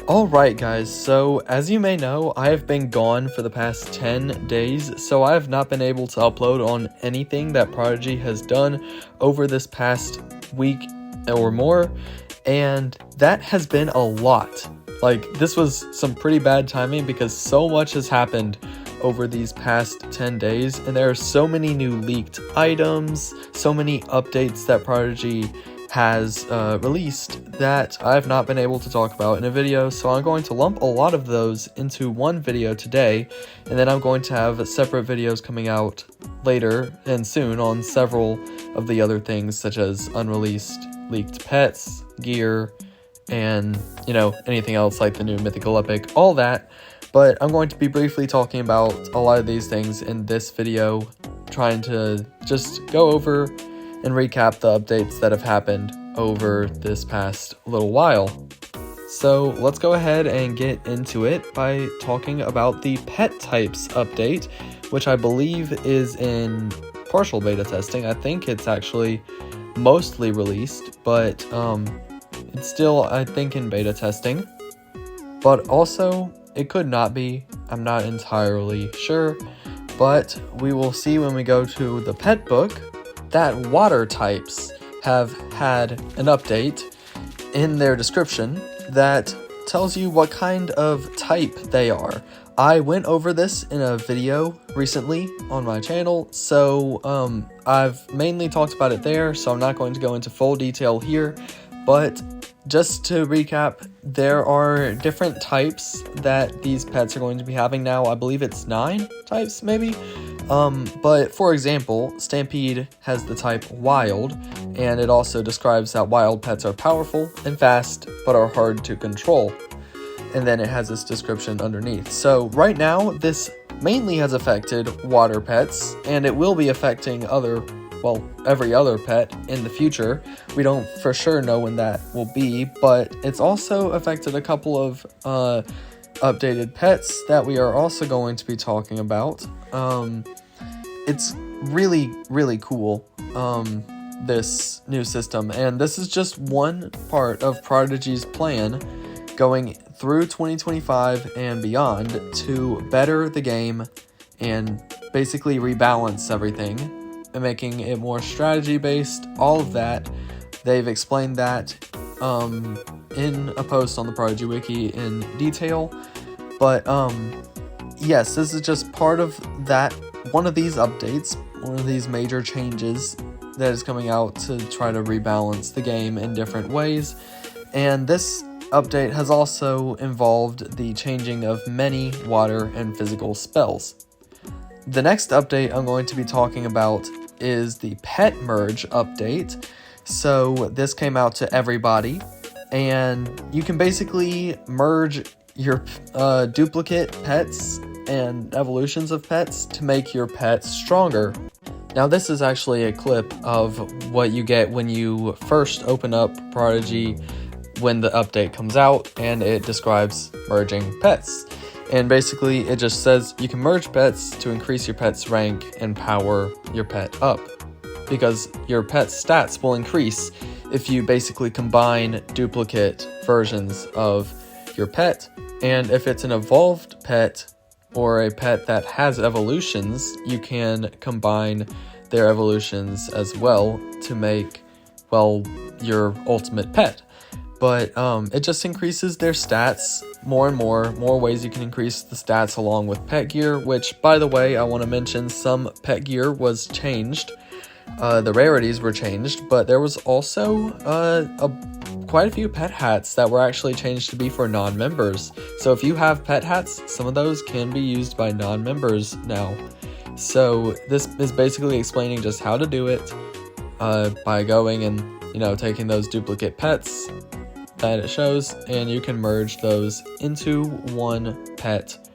Alright guys, so as you may know, I have been gone for the past 10 days, so I have not been able to upload on anything that Prodigy has done over this past week or more, and that has been a lot. Like, this was some pretty bad timing because so much has happened over these past 10 days, and there are so many new leaked items, so many updates that Prodigy has released that I have not been able to talk about in a video, so I'm going to lump a lot of those into one video today, and then I'm going to have separate videos coming out later and soon on several of the other things, such as unreleased leaked pets, gear, and, anything else like the new mythical epic, all that. But I'm going to be briefly talking about a lot of these things in this video, trying to just go over and recap the updates that have happened over this past little while. So let's go ahead and get into it by talking about the pet types update, which I believe is in partial beta testing. I think it's actually mostly released, but it's still, I think, in beta testing. But also, it could not be. I'm not entirely sure, but we will see when we go to the pet book that water types have had an update in their description that tells you what kind of type they are. I went over this in a video recently on my channel, so I've mainly talked about it there, so I'm not going to go into full detail here, but just to recap, there are different types that these pets are going to be having now. I believe it's 9 types, maybe? But for example, Stampede has the type Wild, and it also describes that wild pets are powerful and fast, but are hard to control. And then it has this description underneath. So right now, this mainly has affected water pets, and it will be affecting every other pet in the future. We don't for sure know when that will be, but it's also affected a couple of updated pets that we are also going to be talking about. It's really, really cool, this new system, and this is just one part of Prodigy's plan going through 2025 and beyond to better the game and basically rebalance everything and making it more strategy based, all of that. They've explained that in a post on the Prodigy Wiki in detail, but yes, this is just part of that, one of these updates, one of these major changes that is coming out to try to rebalance the game in different ways. And this update has also involved the changing of many water and physical spells. The next update I'm going to be talking about is the pet merge update. So this came out to everybody, and you can basically merge your duplicate pets and evolutions of pets to make your pet stronger. Now this is actually a clip of what you get when you first open up Prodigy when the update comes out, and it describes merging pets. And basically it just says you can merge pets to increase your pet's rank and power your pet up, because your pet's stats will increase if you basically combine duplicate versions of your pet. And if it's an evolved pet or a pet that has evolutions, you can combine their evolutions as well to make, your ultimate pet. But it just increases their stats more and more ways you can increase the stats along with pet gear, which, by the way, I want to mention some pet gear was changed. The rarities were changed, but there was also quite a few pet hats that were actually changed to be for non-members. So if you have pet hats, some of those can be used by non-members now. So this is basically explaining just how to do it by going and, taking those duplicate pets that it shows, and you can merge those into one pet,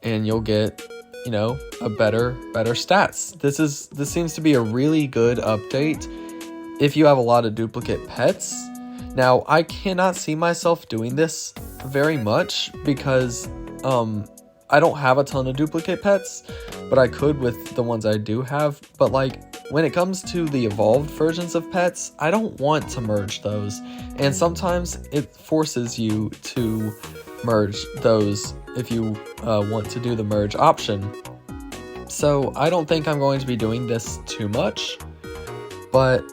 and you'll get, a better stats. This seems to be a really good update if you have a lot of duplicate pets. Now, I cannot see myself doing this very much because I don't have a ton of duplicate pets, but I could with the ones I do have. But when it comes to the evolved versions of pets, I don't want to merge those, and sometimes it forces you to merge those if you want to do the merge option. So I don't think I'm going to be doing this too much, but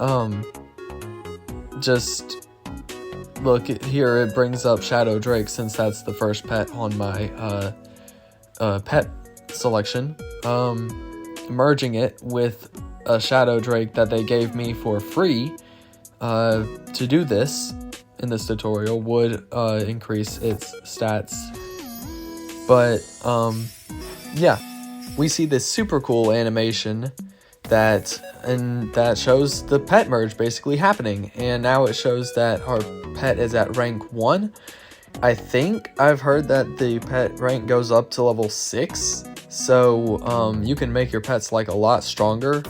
just look here, it brings up Shadow Drake since that's the first pet on my pet selection. Merging it with a Shadow Drake that they gave me for free to do this in this tutorial would increase its stats. But yeah, we see this super cool animation that shows the pet merge basically happening, and now it shows that our pet is at rank 1. I think I've heard that the pet rank goes up to level 6, so you can make your pets like a lot stronger,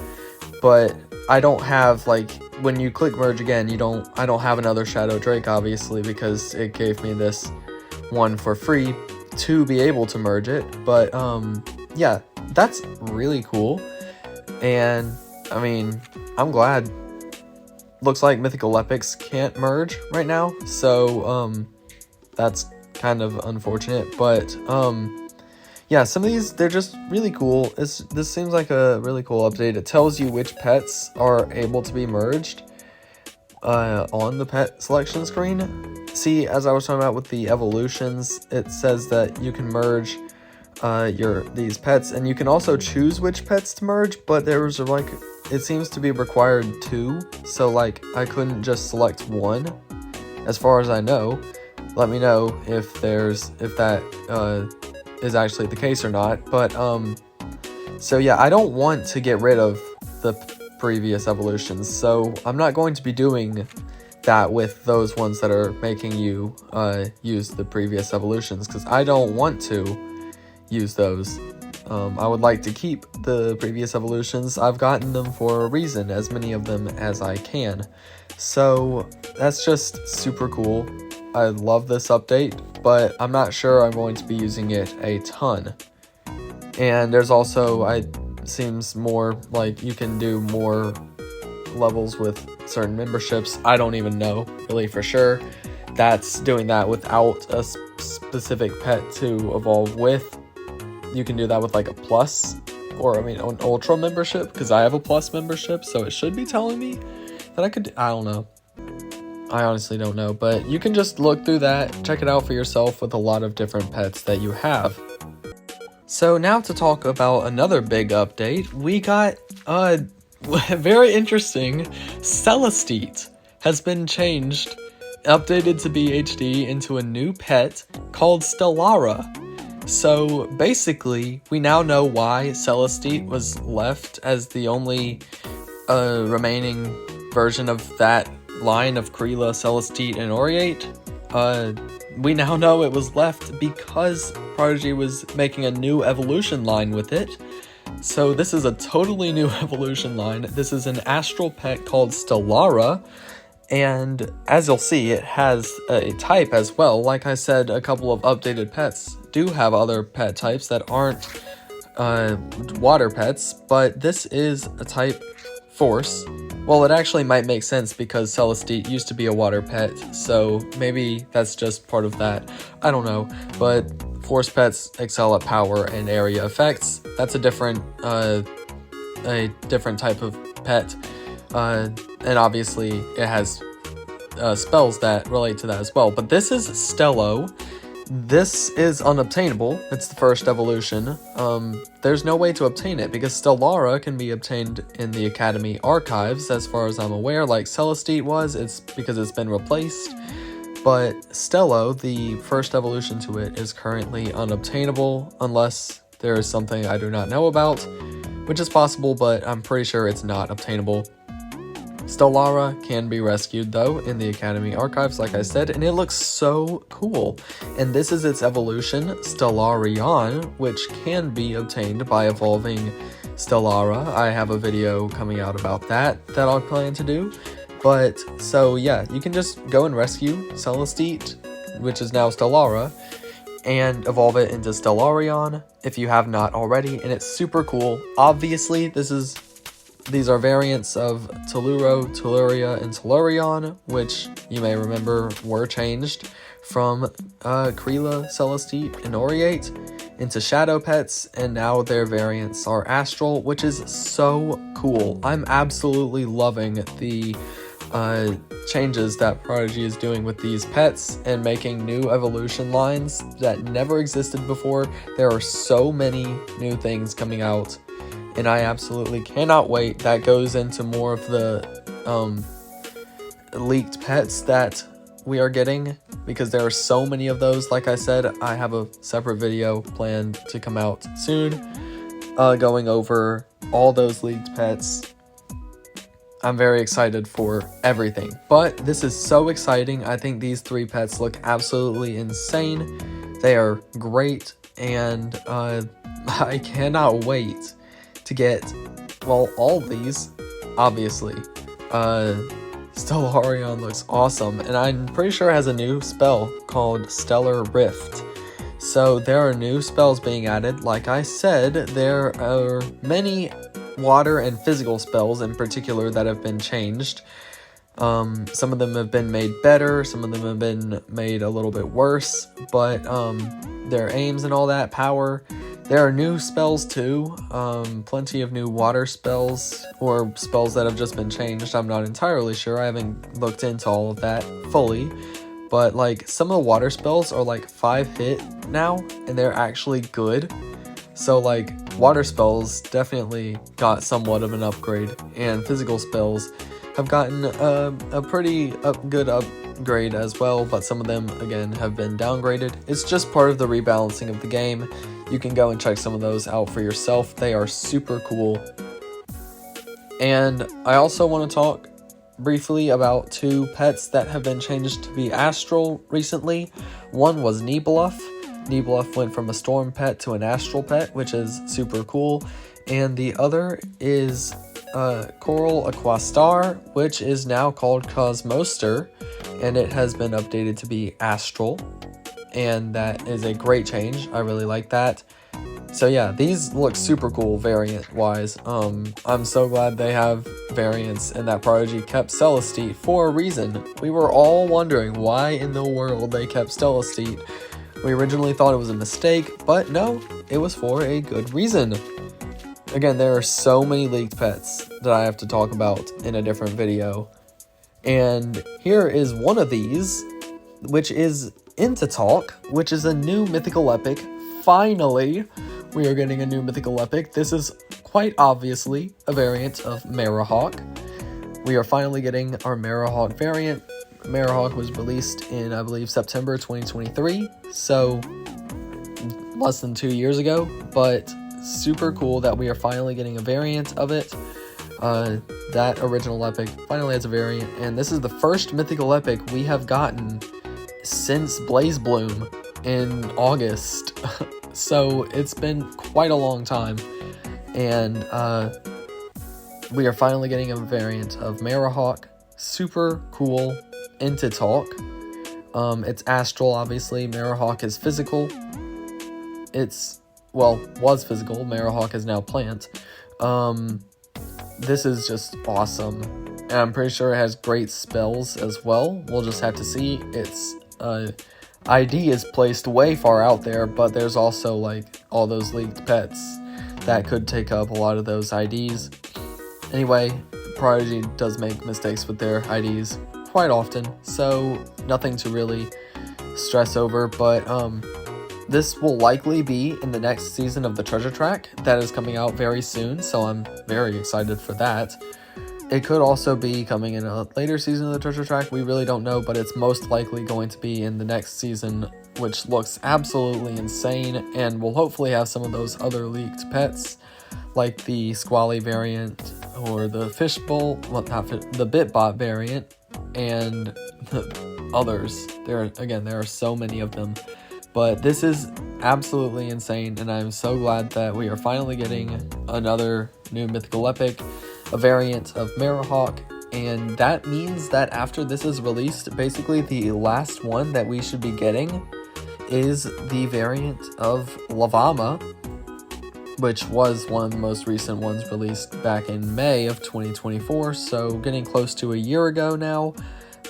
but I don't have, like, when you click merge again, I don't have another Shadow Drake, obviously, because it gave me this one for free to be able to merge it. But yeah, that's really cool, and I mean, I'm glad. Looks like Mythical Epics can't merge right now, so that's kind of unfortunate, but yeah, some of these, they're just really cool. This seems like a really cool update. It tells you which pets are able to be merged on the pet selection screen. See, as I was talking about with the evolutions, it says that you can merge these pets, and you can also choose which pets to merge, but there's like, it seems to be required 2, so like I couldn't just select 1 as far as I know. Let me know if that is actually the case or not. But so yeah, I don't want to get rid of the previous evolutions, so I'm not going to be doing that with those ones that are making you use the previous evolutions, because I don't want to use those. I would like to keep the previous evolutions. I've gotten them for a reason, as many of them as I can. So that's just super cool. I love this update, but I'm not sure I'm going to be using it a ton. And there's also, seems more like you can do more levels with certain memberships. I don't even know really for sure. That's doing that without a specific pet to evolve with. You can do that with like a plus, or I mean an ultra membership, because I have a plus membership, so it should be telling me that I could, I don't know. I honestly don't know, but you can just look through that, check it out for yourself with a lot of different pets that you have. So now to talk about another big update, we got very interesting. Celestite has been changed, updated to be HD, into a new pet called Stellara. So basically, we now know why Celestite was left as the only remaining version of that line of Creela, Celestite, and Aureate. We now know it was left because Prodigy was making a new evolution line with it. So this is a totally new evolution line. This is an astral pet called Stellara, and as you'll see, it has a type as well. Like I said, a couple of updated pets do have other pet types that aren't water pets, but this is a type Force. Well, it actually might make sense because Celestite used to be a water pet, so maybe that's just part of that. I don't know, but Force pets excel at power and area effects. That's a different type of pet, and obviously it has spells that relate to that as well. But this is Stello. This is unobtainable. It's the first evolution. There's no way to obtain it because Stellara can be obtained in the Academy archives, as far as I'm aware, like Celestite was. It's because it's been replaced. But Stello, the first evolution to it, is currently unobtainable unless there is something I do not know about, which is possible, but I'm pretty sure it's not obtainable. Stellara can be rescued, though, in the Academy archives, like I said, and it looks so cool. And this is its evolution, Stellarion, which can be obtained by evolving Stellara. I have a video coming out about that I plan to do. But, so yeah, you can just go and rescue Celestite, which is now Stellara, and evolve it into Stellarion if you have not already, and it's super cool. Obviously, this is these are variants of Telluro, Telluria, and Tellurion, which you may remember were changed from Creela, Celestite, and Aureate into Shadow Pets, and now their variants are Astral, which is so cool. I'm absolutely loving the changes that Prodigy is doing with these pets and making new evolution lines that never existed before. There are so many new things coming out, and I absolutely cannot wait. That goes into more of the leaked pets that we are getting, because there are so many of those. Like I said, I have a separate video planned to come out soon, going over all those leaked pets. I'm very excited for everything, but this is so exciting. I think these 3 pets look absolutely insane. They are great, and I cannot wait to get, well, all of these, obviously. Stellarion looks awesome, and I'm pretty sure it has a new spell called Stellar Rift. So there are new spells being added. Like I said, there are many water and physical spells in particular that have been changed. Some of them have been made better, some of them have been made a little bit worse, but their aims and all that, power. There are new spells too, plenty of new water spells, or spells that have just been changed. I'm not entirely sure, I haven't looked into all of that fully, but like some of the water spells are like 5 hit now, and they're actually good. So like water spells definitely got somewhat of an upgrade, and physical spells have gotten a pretty good upgrade as well, but some of them again have been downgraded. It's just part of the rebalancing of the game. You can go and check some of those out for yourself. They are super cool. And I also want to talk briefly about 2 pets that have been changed to be astral recently. One was Nebluff. Nebluff went from a storm pet to an astral pet, which is super cool. And the other is Coral Aquastar, which is now called Cosmoster, and it has been updated to be astral, and that is a great change. I really like that. So yeah, these look super cool variant wise. I'm so glad they have variants, and that Prodigy kept Celestite for a reason. We were all wondering why in the world they kept Celestite. We originally thought it was a mistake, but no, it was for a good reason. Again, there are so many leaked pets that I have to talk about in a different video. And here is one of these, which is Into Talk, which is a new mythical epic. Finally, we are getting a new mythical epic. This is quite obviously a variant of Marahawk. We are finally getting our Marahawk variant. Marahawk was released in, I believe, September 2023, so less than 2 years ago, but super cool that we are finally getting a variant of it. That original epic finally has a variant, and this is the first mythical epic we have gotten since Blaze Bloom in August. So it's been quite a long time, and we are finally getting a variant of Marahawk. Super cool. Into Talk. It's astral, obviously. Marahawk is physical. Was physical. Marahawk is now plant. This is just awesome. And I'm pretty sure it has great spells as well. We'll just have to see. Its ID is placed way far out there, but there's also like all those leaked pets that could take up a lot of those IDs. Anyway, Prodigy does make mistakes with their IDs quite often, so nothing to really stress over, but this will likely be in the next season of the Treasure Track that is coming out very soon, so I'm very excited for that. It could also be coming in a later season of the Treasure Track, we really don't know, but it's most likely going to be in the next season, which looks absolutely insane, and will hopefully have some of those other leaked pets, like the Squally variant, or the Fishbowl, the Bitbot variant, and the others. There are so many of them. But this is absolutely insane, and I'm so glad that we are finally getting another new mythical epic, a variant of Marahawk, and that means that after this is released, basically the last one that we should be getting is the variant of Lavama, which was one of the most recent ones released back in May of 2024, so getting close to a year ago now.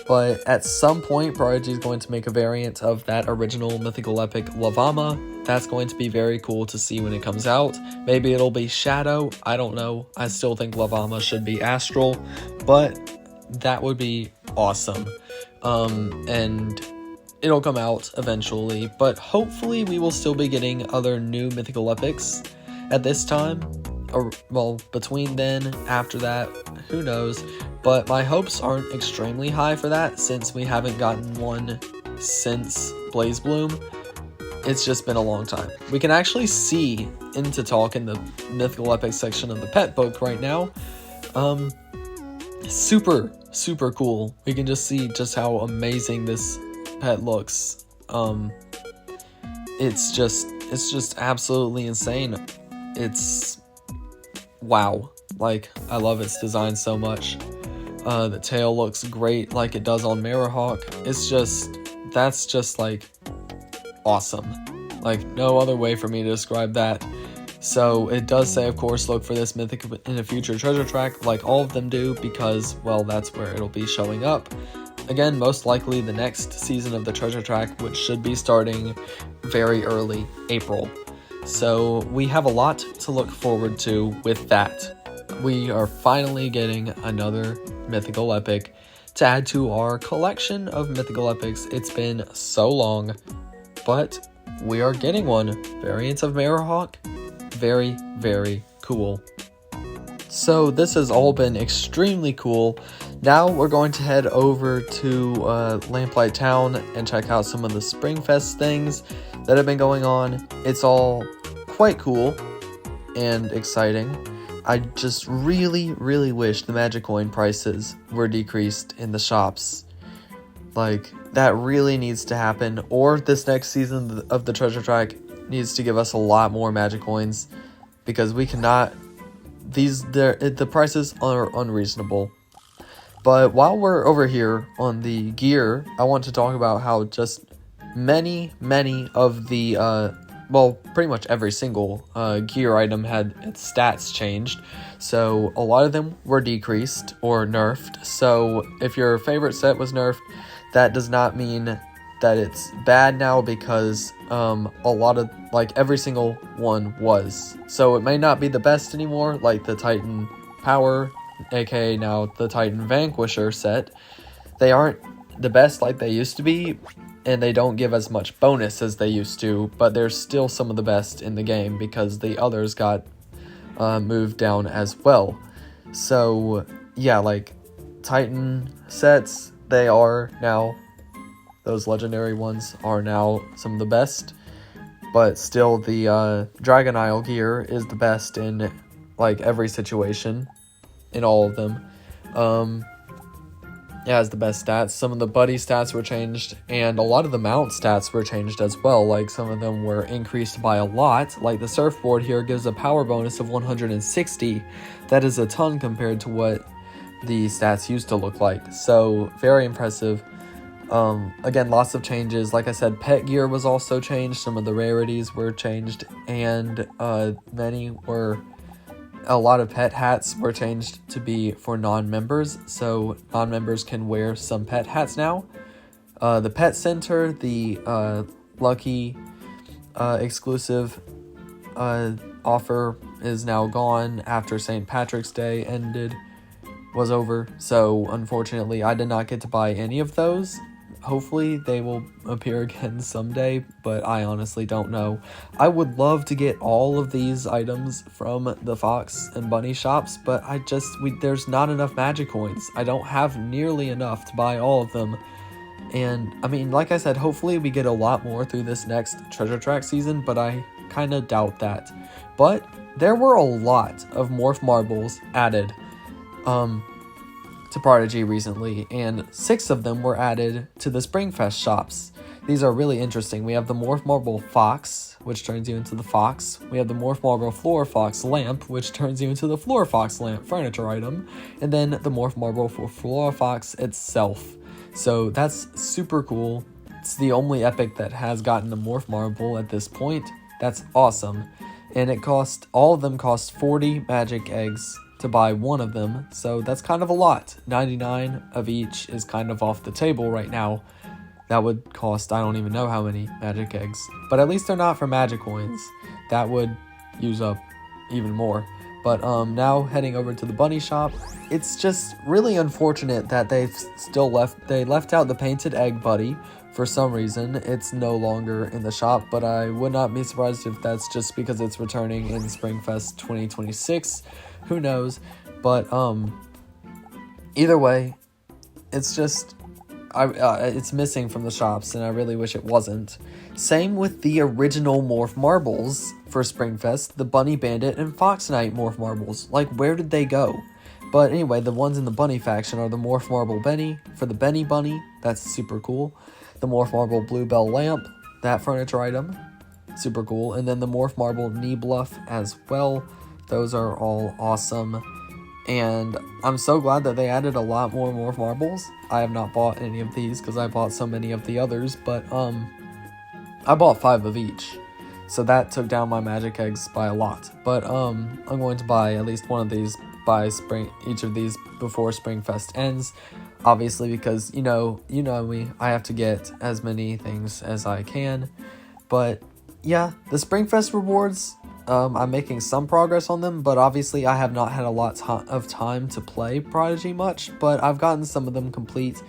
But at some point, Prodigy is going to make a variant of that original mythical epic Lavama. That's going to be very cool to see when it comes out. Maybe it'll be Shadow, I don't know. I still think Lavama should be Astral, but that would be awesome. And it'll come out eventually, but hopefully we will still be getting other new mythical epics at this time. Or, well, between then, after that, who knows. But my hopes aren't extremely high for that, since we haven't gotten one since Blaze Bloom. It's just been a long time. We can actually see into talk in the mythical epic section of the pet book right now. Super cool. We can just see just how amazing this pet looks. It's just absolutely insane. It's wow. Like, I love its design so much. The tail looks great like it does on Marahawk. That's just like awesome. Like, no other way for me to describe that. So it does say, of course, look for this mythic in a future treasure track, like all of them do, because, well, that's where it'll be showing up. Again, most likely the next season of the treasure track, which should be starting very early April. So we have a lot to look forward to with that. We are finally getting another mythical epic to add to our collection of mythical epics. It's been so long, but we are getting one. Variants of Marahawk. Very, very cool. So this has all been extremely cool. Now we're going to head over to Lamplight Town and check out some of the Springfest things that have been going on. It's all quite cool and exciting. I just really wish the magic coin prices were decreased in the shops. Like, that really needs to happen, or this next season of the treasure track needs to give us a lot more magic coins, because we cannot, the prices are unreasonable. But while we're over here on the gear, I want to talk about how just many of the well, pretty much every single gear item had its stats changed. So a lot of them were decreased or nerfed. So if your favorite set was nerfed, that does not mean that it's bad now, because a lot of, like, every single one was. So it may not be the best anymore, like the Titan Power, aka now the Titan Vanquisher set. They aren't the best like they used to be, and they don't give as much bonus as they used to, but they're still some of the best in the game because the others got moved down as well. So yeah, like Titan sets, they are now, those legendary ones are now some of the best, but still the Dragon Isle gear is the best in like every situation, in all of them. It has the best stats. Some of the buddy stats were changed, and a lot of the mount stats were changed as well. Like, some of them were increased by a lot. Like, the surfboard here gives a power bonus of 160. That is a ton compared to what the stats used to look like. So, very impressive. Again, lots of changes. Like I said, pet gear was also changed. Some of the rarities were changed, and a lot of pet hats were changed to be for non-members, so non-members can wear some pet hats now. The pet center, the lucky exclusive offer is now gone after St. Patrick's Day was over, so unfortunately I did not get to buy any of those. Hopefully they will appear again someday, but I honestly don't know. I would love to get all of these items from the Fox and Bunny shops, but there's not enough magic coins. I don't have nearly enough to buy all of them. And I mean, like I said, hopefully we get a lot more through this next treasure track season, but I kind of doubt that. But there were a lot of Morph Marbles added to Prodigy recently, and 6 of them were added to the Springfest shops. These are really interesting. We have the Morph Marble Fox, which turns you into the Fox. We have the Morph Marble Floor Fox Lamp, which turns you into the Floor Fox Lamp furniture item. And then the Morph Marble for Floor Fox itself. So that's super cool. It's the only epic that has gotten a Morph Marble at this point. That's awesome. and all of them cost 40 magic eggs to buy one of them, so that's kind of a lot. 99 of each is kind of off the table right now. That would cost, I don't even know how many magic eggs, but at least they're not for magic coins. That would use up even more. But now heading over to the bunny shop, it's just really unfortunate that they left out the painted egg buddy. For some reason, it's no longer in the shop, but I would not be surprised if that's just because it's returning in Springfest 2026. Who knows? But either way, it's just it's missing from the shops, and I really wish it wasn't. Same with the original Morph Marbles for Springfest, the Bunny Bandit and Fox Knight Morph Marbles. Like, where did they go? But anyway, the ones in the Bunny faction are the Morph Marble Benny for the Benny Bunny. That's super cool. The Morph Marble Bluebell Lamp, that furniture item, super cool. And then the Morph Marble Knee Bluff as well. Those are all awesome. And I'm so glad that they added a lot more Morph Marbles. I have not bought any of these because I bought so many of the others, but I bought 5 of each. So that took down my magic eggs by a lot. But I'm going to buy at least one of these each of these before Springfest ends. Obviously, because you know me, I have to get as many things as I can. But yeah, the Springfest rewards, I'm making some progress on them, but obviously I have not had a lot of time to play Prodigy much, but I've gotten some of them complete.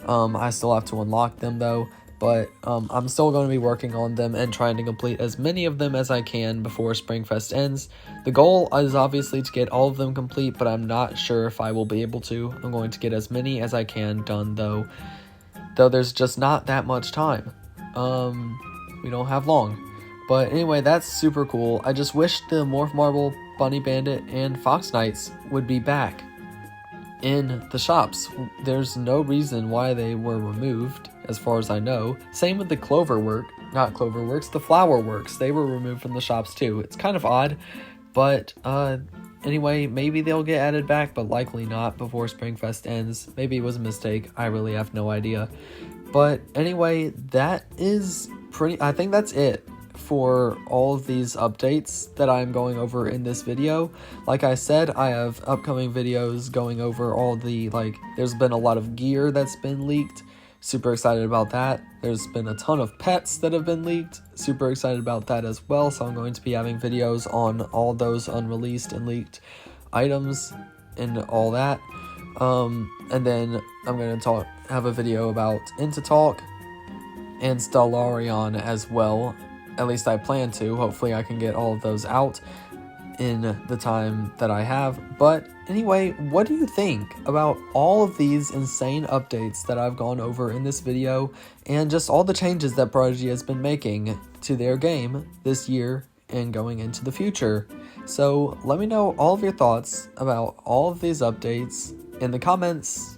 I still have to unlock them though, but I'm still going to be working on them and trying to complete as many of them as I can before Springfest ends. The goal is obviously to get all of them complete, but I'm not sure if I will be able to. I'm going to get as many as I can done though there's just not that much time. We don't have long. But anyway, that's super cool. I just wish the Morph Marble, Bunny Bandit, and Fox Knights would be back in the shops. There's no reason why they were removed, as far as I know. Same with the the Flower Works. They were removed from the shops too. It's kind of odd, but anyway, maybe they'll get added back, but likely not before Springfest ends. Maybe it was a mistake. I really have no idea. But anyway, I think that's it for all of these updates that I'm going over in this video. Like I said, I have upcoming videos going over all the, there's been a lot of gear that's been leaked. Super excited about that. There's been a ton of pets that have been leaked. Super excited about that as well. So I'm going to be having videos on all those unreleased and leaked items and all that. And then I'm going to have a video about Into Talk and Stellarion as well. At least I plan to. Hopefully I can get all of those out in the time that I have. But anyway, what do you think about all of these insane updates that I've gone over in this video, and just all the changes that Prodigy has been making to their game this year and going into the future? So let me know all of your thoughts about all of these updates in the comments